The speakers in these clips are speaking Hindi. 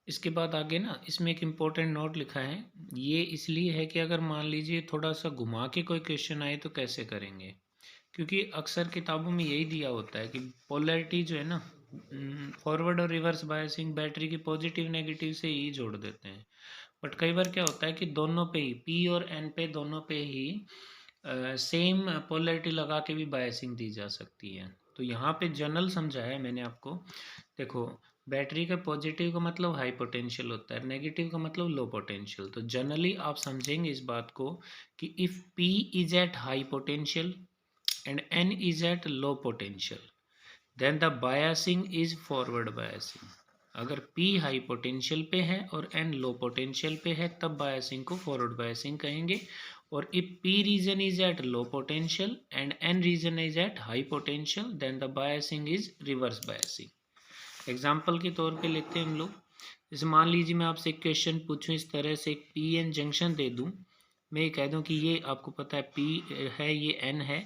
इसके बाद आगे ना इसमें एक इम्पोर्टेंट नोट लिखा है। ये इसलिए है कि अगर मान लीजिए थोड़ा सा घुमा के कोई क्वेश्चन आए तो कैसे करेंगे, क्योंकि अक्सर किताबों में यही दिया होता है कि पोलैरिटी जो है ना, फॉरवर्ड और रिवर्स बायसिंग बैटरी की पॉजिटिव नेगेटिव से ही जोड़ देते हैं। बट कई बार क्या होता है कि दोनों पे ही पी और एन पे दोनों पे ही सेम पोलैरिटी लगा के भी बायसिंग दी जा सकती है। तो यहाँ पे जनरल समझाया है मैंने आपको। देखो, बैटरी का पॉजिटिव का मतलब हाई पोटेंशियल होता है, नेगेटिव का मतलब लो पोटेंशियल। तो जनरली आप समझेंगे इस बात को कि if P is at high potential and N is at low potential then the biasing is forward biasing. अगर P हाई पोटेंशियल पे है और N लो पोटेंशियल पे है तब बायसिंग को फॉरवर्ड बायसिंग कहेंगे। और if P region is at low potential and N region is at high potential then the biasing is reverse biasing. Example के तौर पे लेते हैं हम लोग। जैसे मान लीजिए मैं आपसे एक क्वेश्चन पूछूं, इस तरह से एक पी एन जंक्शन दे दूं। मैं ये कह दूं कि ये आपको पता है पी है, ये एन है।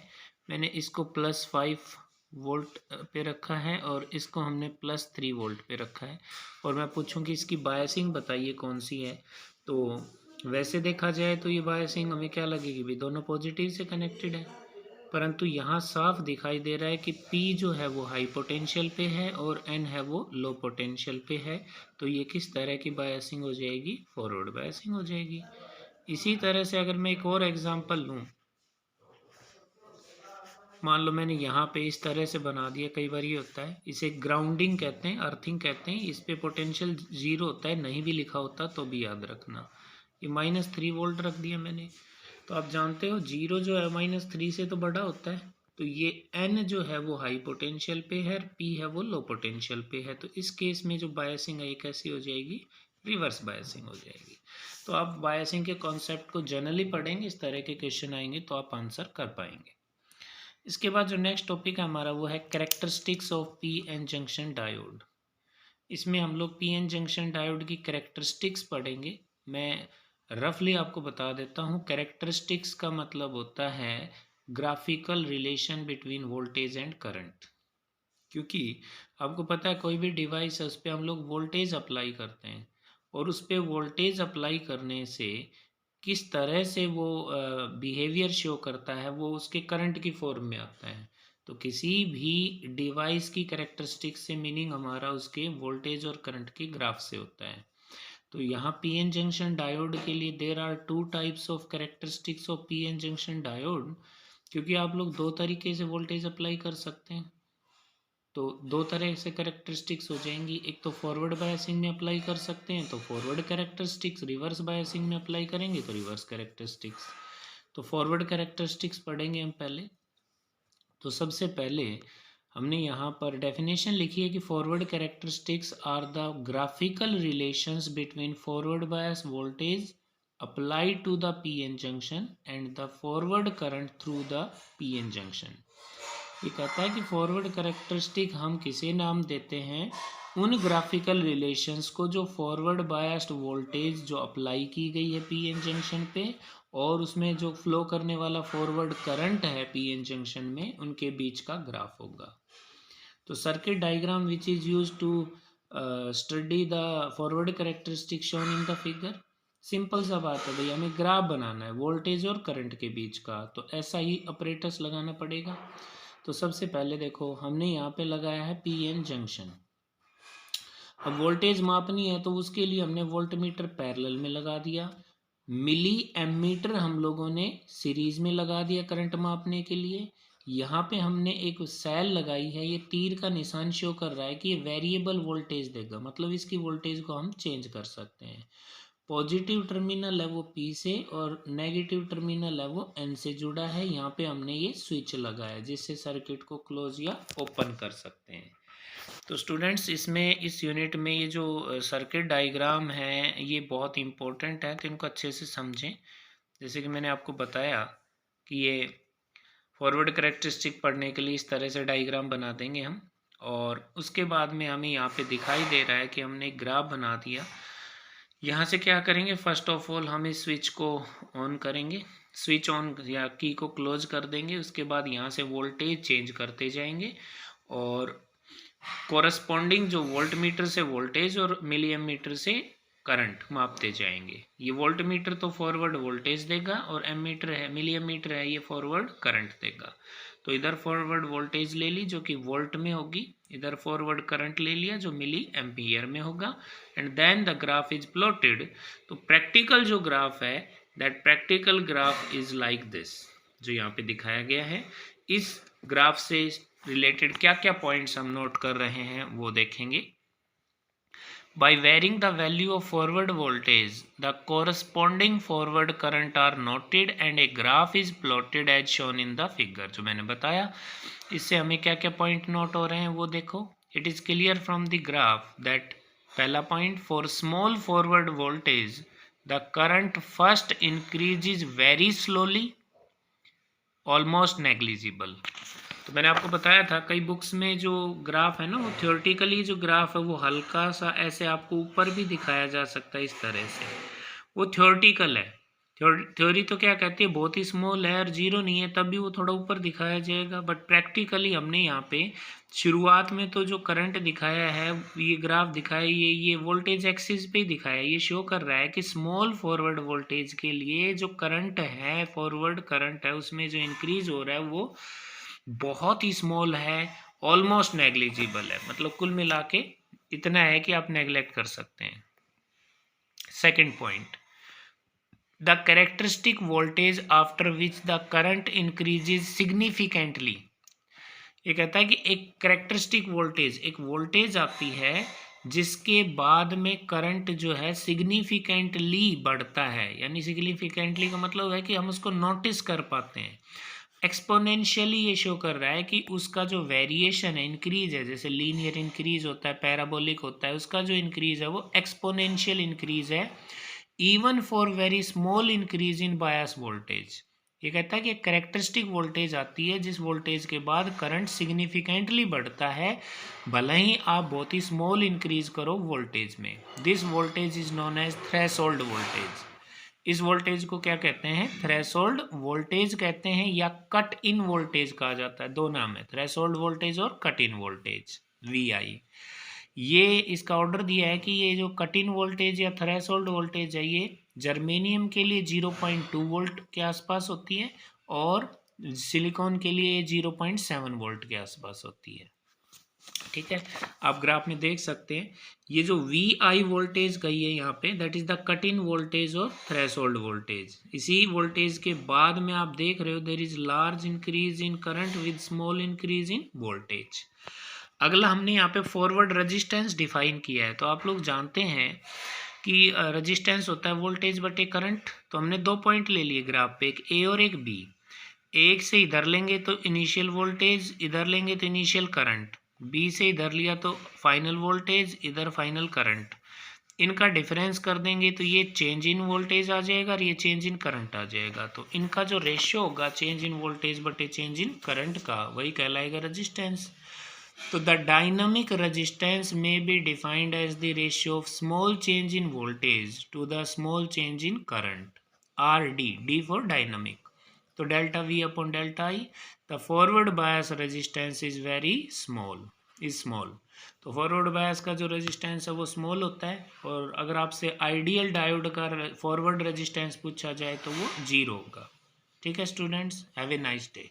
मैंने इसको +5 वोल्ट पे रखा है और इसको हमने +3 वोल्ट पे रखा है। और मैं पूछूं कि इसकी बायसिंग बताइए कौन सी है। तो वैसे देखा जाए तो ये बायसिंग हमें क्या लगेगी, भी दोनों पॉजिटिव से कनेक्टेड है। परंतु यहाँ साफ दिखाई दे रहा है कि P जो है वो हाई पोटेंशियल पे है और N है वो लो पोटेंशियल पे है। तो ये किस तरह की बायसिंग हो जाएगी, फॉरवर्ड बायसिंग हो जाएगी। इसी तरह से अगर मैं एक और एग्जांपल लूँ, मान लो मैंने यहाँ पे इस तरह से बना दिया। कई बार ये होता है, इसे ग्राउंडिंग कहते हैं, अर्थिंग कहते हैं। इस पे पोटेंशियल 0 होता है, नहीं भी लिखा होता तो भी याद रखना। ये -3 वोल्ट रख दिया मैंने। तो आप जानते हो 0 जो है -3 से तो बड़ा होता है। तो ये N जो है वो हाई पोटेंशियल पे है, P है वो लो पोटेंशियल पे है। तो इस केस में जो बायसिंग है ये कैसी हो जाएगी, रिवर्स बायसिंग हो जाएगी। तो आप बायसिंग के कॉन्सेप्ट को जनरली पढ़ेंगे, इस तरह के क्वेश्चन आएंगे तो आप आंसर कर पाएंगे। इसके बाद जो नेक्स्ट टॉपिक है हमारा वो है characteristics of P N junction diode. इसमें हम लोग पी एन जंक्शन डायोड की कैरेक्टरिस्टिक्स पढ़ेंगे। मैं रफली आपको बता देता हूँ। कैरेक्टरिस्टिक्स का मतलब होता है graphical relation between voltage and current. क्योंकि आपको पता है कोई भी डिवाइस है उस पर हम लोग वोल्टेज अप्लाई करते हैं, और उस पर वोल्टेज अप्लाई करने से किस तरह से वो बिहेवियर शो करता है वो उसके करंट की फॉर्म में आता है। तो किसी भी डिवाइस की कैरेक्टरिस्टिक्स से मीनिंग हमारा उसके वोल्टेज और करंट के ग्राफ से होता है। तो यहाँ पी एन जंक्शन डायोड के लिए there are 2 types of characteristics of P N junction diode. क्योंकि आप लोग दो तरीके से वोल्टेज अप्लाई कर सकते हैं, तो दो तरह से कैरेक्टरिस्टिक्स हो जाएंगी। एक तो फॉरवर्ड बायसिंग में अप्लाई कर सकते हैं तो फॉरवर्ड कैरेक्टरिस्टिक्स, रिवर्स बायसिंग में अप्लाई करेंगे तो रिवर्स कैरेक्टरिस्टिक्स। तो फॉरवर्ड कैरेक्टरिस्टिक्स पढ़ेंगे हम पहले। तो सबसे पहले हमने यहाँ पर डेफिनेशन लिखी है कि forward characteristics are the graphical relations between forward bias voltage applied to the PN junction and the forward current through the PN junction. ये कहता है कि फॉरवर्ड कैरेक्टरिस्टिक हम किसे नाम देते हैं, उन ग्राफिकल रिलेशंस को जो फॉरवर्ड बायस्ड वोल्टेज जो अप्लाई की गई है पीएन जंक्शन पे और उसमें जो फ्लो करने वाला फॉरवर्ड करंट है पीएन जंक्शन में, उनके बीच का ग्राफ होगा। तो circuit diagram which is use to study the forward characteristic shown in the figure. Simple सा बात है भाई, हमें ग्राफ बनाना है वोल्टेज और करंट के बीच का, तो ऐसा ही अपरेटस लगाना पड़ेगा। तो सबसे पहले देखो हमने यहाँ पे लगाया है पी एन जंक्शन। अब वोल्टेज मापनी है तो उसके लिए हमने वोल्ट मीटर पैरेलल में लगा दिया, मिली एमीटर हम लोगों ने सीरीज में लगा दिया करंट मापने के लिए। यहाँ पे हमने एक सेल लगाई है, ये तीर का निशान शो कर रहा है कि ये वेरिएबल वोल्टेज देगा, मतलब इसकी वोल्टेज को हम चेंज कर सकते हैं। पॉजिटिव टर्मिनल है वो P से और नेगेटिव टर्मिनल है वो N से जुड़ा है। यहाँ पे हमने ये स्विच लगाया जिससे सर्किट को क्लोज या ओपन कर सकते हैं। तो स्टूडेंट्स इसमें इस यूनिट में ये जो सर्किट डायग्राम है ये बहुत इंपॉर्टेंट है, तो इनको अच्छे से समझें। जैसे कि मैंने आपको बताया कि ये फॉरवर्ड करेक्टरिस्टिक पढ़ने के लिए इस तरह से डायग्राम बना देंगे हम, और उसके बाद में हमें यहाँ पे दिखाई दे रहा है कि हमने एक ग्राफ बना दिया। यहाँ से क्या करेंगे, फर्स्ट ऑफ ऑल हम इस स्विच को ऑन करेंगे, स्विच ऑन या की को क्लोज कर देंगे। उसके बाद यहाँ से वोल्टेज चेंज करते जाएंगे और कोरस्पॉन्डिंग जो वोल्ट मीटर से वोल्टेज और मिली एमीटर से करंट मापते जाएंगे। ये वोल्ट मीटर तो फॉरवर्ड वोल्टेज देगा और एमीटर है, मिली एमीटर है, ये फॉरवर्ड करंट देगा। तो इधर फॉरवर्ड वोल्टेज ले ली जो कि वोल्ट में होगी, इधर फॉरवर्ड करंट ले लिया जो मिली एम्पियर में होगा, and then the graph is plotted. तो प्रैक्टिकल जो ग्राफ है, that practical graph is like this, जो यहाँ पे दिखाया गया है। इस ग्राफ से रिलेटेड क्या क्या पॉइंट्स हम नोट कर रहे हैं वो देखेंगे। By varying the value of forward voltage, the corresponding forward current are noted and a graph is plotted as shown in the figure। जो मैंने बताया, इससे हमें क्या क्या पॉइंट नोट हो रहे हैं वो देखो। It is clear from the graph that, पहला point, for small forward voltage the current first increases very slowly, almost negligible. तो मैंने आपको बताया था कई बुक्स में जो ग्राफ है ना, वो थ्योरेटिकली जो ग्राफ है वो हल्का सा ऐसे आपको ऊपर भी दिखाया जा सकता है इस तरह से, वो थ्योरेटिकल है। थ्योरी तो क्या कहती है, बहुत ही स्मॉल है और जीरो नहीं है तब भी वो थोड़ा ऊपर दिखाया जाएगा, बट प्रैक्टिकली हमने यहाँ पे शुरुआत में तो जो करंट दिखाया है, ये ग्राफ दिखाया, ये वोल्टेज एक्सिस पे ही दिखाया, ये शो कर रहा है कि स्मॉल फॉरवर्ड वोल्टेज के लिए जो करंट है, फॉरवर्ड करंट है, उसमें जो इंक्रीज हो रहा है वो बहुत ही स्मॉल है, ऑलमोस्ट नेग्लिजिबल है, मतलब कुल मिला के इतना है कि आप नेग्लेक्ट कर सकते हैं। Second point, the characteristic voltage after which the current increases significantly. ये कहता है कि एक कैरेक्टरिस्टिक वोल्टेज, एक वोल्टेज आती है जिसके बाद में करंट जो है सिग्निफिकेंटली बढ़ता है, यानी सिग्निफिकेंटली का मतलब है कि हम उसको नोटिस कर पाते हैं। एक्सपोनेंशियली ये शो कर रहा है कि उसका जो वेरिएशन है, इंक्रीज है, जैसे लीनियर इंक्रीज होता है, पैराबोलिक होता है, उसका जो इंक्रीज है वो एक्सपोनेंशियल इंक्रीज है, even for very small increase in bias voltage. ये कहता है कि एक कैरेक्टरिस्टिक वोल्टेज आती है जिस वोल्टेज के बाद करंट सिग्निफिकेंटली बढ़ता है, भले ही आप बहुत ही स्मॉल इंक्रीज करो वोल्टेज में। This voltage is known as threshold voltage. इस वोल्टेज को क्या कहते हैं, थ्रेशोल्ड वोल्टेज कहते हैं, या कट इन वोल्टेज कहा जाता है। दो नाम है, थ्रेशोल्ड वोल्टेज और कट इन वोल्टेज, VI। ये इसका ऑर्डर दिया है कि ये जो कट इन वोल्टेज या थ्रेशोल्ड वोल्टेज है, ये जर्मेनियम के लिए 0.2 वोल्ट के आसपास होती है और सिलिकॉन के लिए 0.7 वोल्ट के आसपास होती है। ठीक है, आप ग्राफ में देख सकते हैं ये जो VI वोल्टेज गई है यहाँ पे, that is the cut in voltage और थ्रेशोल्ड वोल्टेज। इसी वोल्टेज के बाद में आप देख रहे हो there is large increase in current with small increase in voltage. अगला हमने यहाँ पे फॉरवर्ड रेजिस्टेंस डिफाइन किया है। तो आप लोग जानते हैं कि रेजिस्टेंस होता है वोल्टेज बटे करंट। तो हमने दो पॉइंट ले लिए ग्राफ पे, एक A और एक B। एक से इधर लेंगे तो इनिशियल वोल्टेज, इधर लेंगे तो इनिशियल करंट। B से इधर लिया तो फाइनल वोल्टेज, इधर फाइनल करंट। इनका डिफरेंस कर देंगे तो ये चेंज इन वोल्टेज आ जाएगा और ये चेंज इन करंट आ जाएगा। तो इनका जो रेशियो होगा चेंज इन वोल्टेज बटे चेंज इन करंट का, वही कहलाएगा रेजिस्टेंस। तो the dynamic resistance may be defined as the ratio of small change in voltage to the small change in current, RD, D for dynamic. तो delta V upon delta I, the forward bias resistance is very small, is small. तो फॉरवर्ड बायस का जो रेजिस्टेंस है वो स्मॉल होता है, और अगर आपसे आइडियल डायोड का फॉरवर्ड रेजिस्टेंस पूछा जाए तो वो 0 होगा। ठीक है students, have a nice day.